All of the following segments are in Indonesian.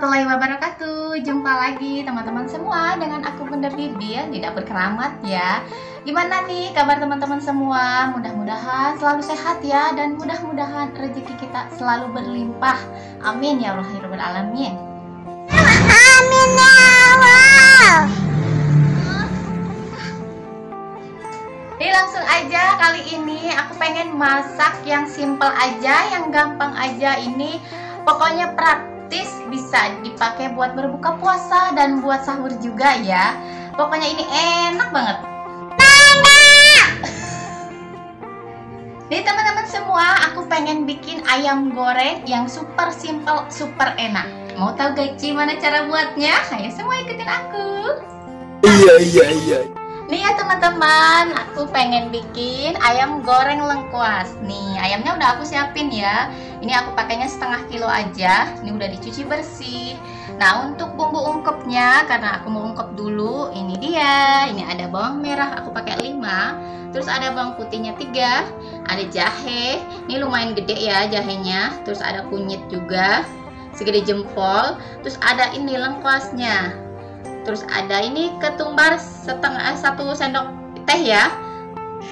warahmatullahi wabarakatuh. Jumpa lagi teman-teman semua dengan aku Bunda Bibi ya, di dapur keramat ya. Gimana nih kabar teman-teman semua? Mudah-mudahan selalu sehat ya, dan mudah-mudahan rezeki kita selalu berlimpah. Amin ya Rabbal alamin. Amin ya Allah. Jadi langsung aja kali ini aku pengen masak yang simple aja, yang gampang aja ini. Pokoknya praktis, bisa dipakai buat berbuka puasa dan buat sahur juga ya. Pokoknya ini enak banget. Nih teman-teman semua, aku pengen bikin ayam goreng yang super simple, super enak. Mau tahu gak gimana cara buatnya? Ayo semua ikutin aku. Iya. Nih ya teman-teman, aku pengen bikin ayam goreng lengkuas. Nih ayamnya udah aku siapin ya. Ini aku pakainya setengah kilo aja. Ini udah dicuci bersih. Nah untuk bumbu ungkepnya, karena aku mau ungkep dulu, ini dia. Ini ada bawang merah, aku pakai 5. Terus ada bawang putihnya 3. Ada jahe, ini lumayan gede ya jahenya. Terus ada kunyit juga, segede jempol. Terus ada ini lengkuasnya. Terus ada ini ketumbar 1 sendok teh ya.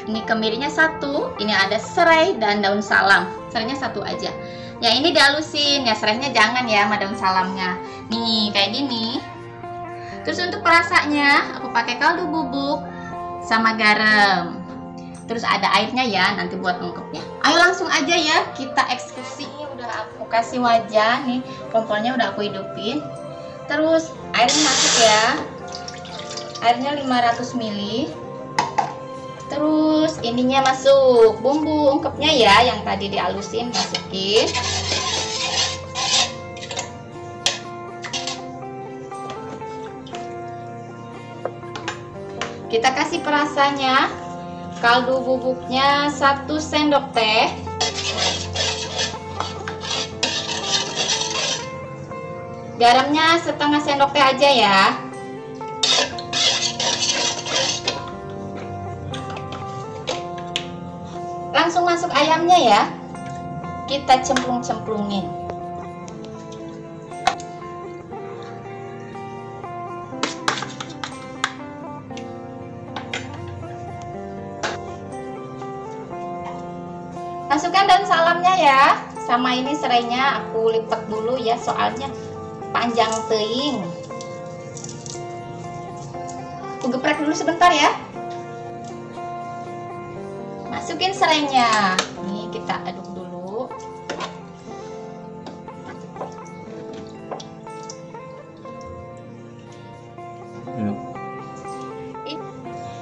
Ini kemirinya 1. Ini ada serai dan daun salam. Serainya 1 aja. Ya ini dihalusin ya, serainya jangan ya sama daun salamnya. Nih kayak gini. Terus untuk perasanya aku pakai kaldu bubuk sama garam. Terus ada airnya ya nanti buat ungkepnya. Ayo langsung aja ya kita eksekusi. Ini udah aku kasih wajan nih, kompornya udah aku hidupin. Terus airnya masuk ya, airnya 500 ml. Terus ininya masuk, bumbu ungkepnya ya yang tadi dihalusin masukin. Kita kasih perasanya, kaldu bubuknya 1 sendok teh. Garamnya setengah sendok teh aja ya. Langsung masuk ayamnya ya. Kita cemplung-cemplungin. Masukkan daun salamnya ya. Sama ini serainya aku lipat dulu ya, soalnya panjang teing. Aku geprek dulu sebentar ya. Masukin serainya. Nih kita aduk dulu.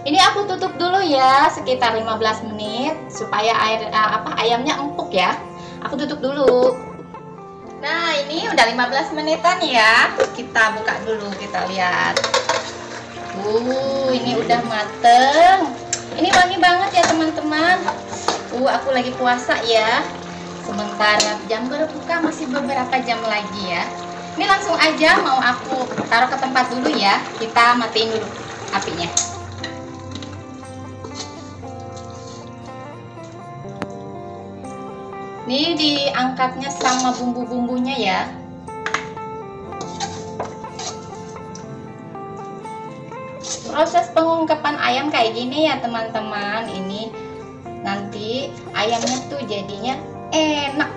Ini aku tutup dulu ya sekitar 15 menit supaya ayamnya empuk ya. Aku tutup dulu. Nah ini udah 15 menitan ya. Kita buka dulu, kita lihat. Ini udah mateng. Ini wangi banget ya teman-teman. Aku lagi puasa ya. Sebentar, jam berbuka masih beberapa jam lagi ya. Ini langsung aja mau aku taruh ke tempat dulu ya. Kita matiin dulu apinya. Ini diangkatnya sama bumbu-bumbunya ya. Proses pengungkapan ayam kayak gini ya teman-teman. Ini nanti ayamnya tuh jadinya enak.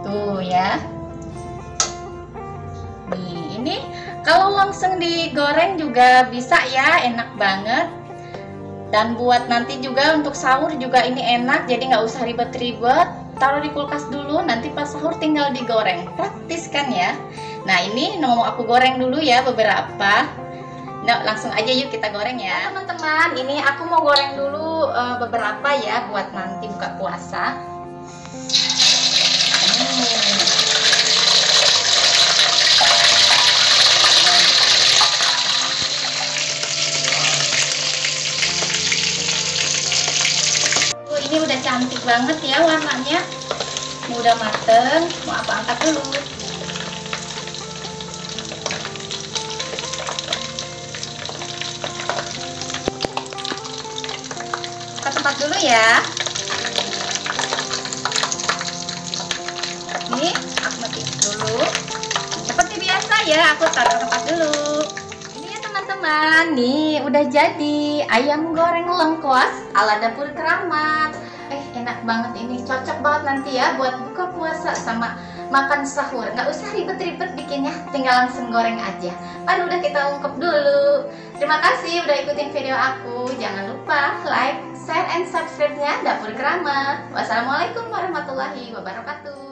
Tuh ya. Nih, ini kalau langsung digoreng juga bisa ya, enak banget. Dan buat nanti juga untuk sahur juga ini enak, jadi nggak usah ribet-ribet. Taruh di kulkas dulu, nanti pas sahur tinggal digoreng. Praktis kan ya. Nah ini mau aku goreng dulu ya beberapa. Nah langsung aja yuk kita goreng ya teman-teman. Ini aku mau goreng dulu beberapa ya buat nanti buka puasa. Ini udah cantik banget ya warnanya. Ini udah mateng, mau aku angkat dulu. Ke tempat dulu ya. ya, aku taruh tempat dulu. Ini ya teman-teman, nih udah jadi ayam goreng lengkuas ala dapur keramat. Enak banget ini, cocok banget nanti ya buat buka puasa sama makan sahur. Nggak usah ribet-ribet bikinnya, tinggal langsung goreng aja. Pan udah kita ungkep dulu. Terima kasih udah ikutin video aku. Jangan lupa like, share, and subscribe-nya Dapur Keramat. Wassalamualaikum warahmatullahi wabarakatuh.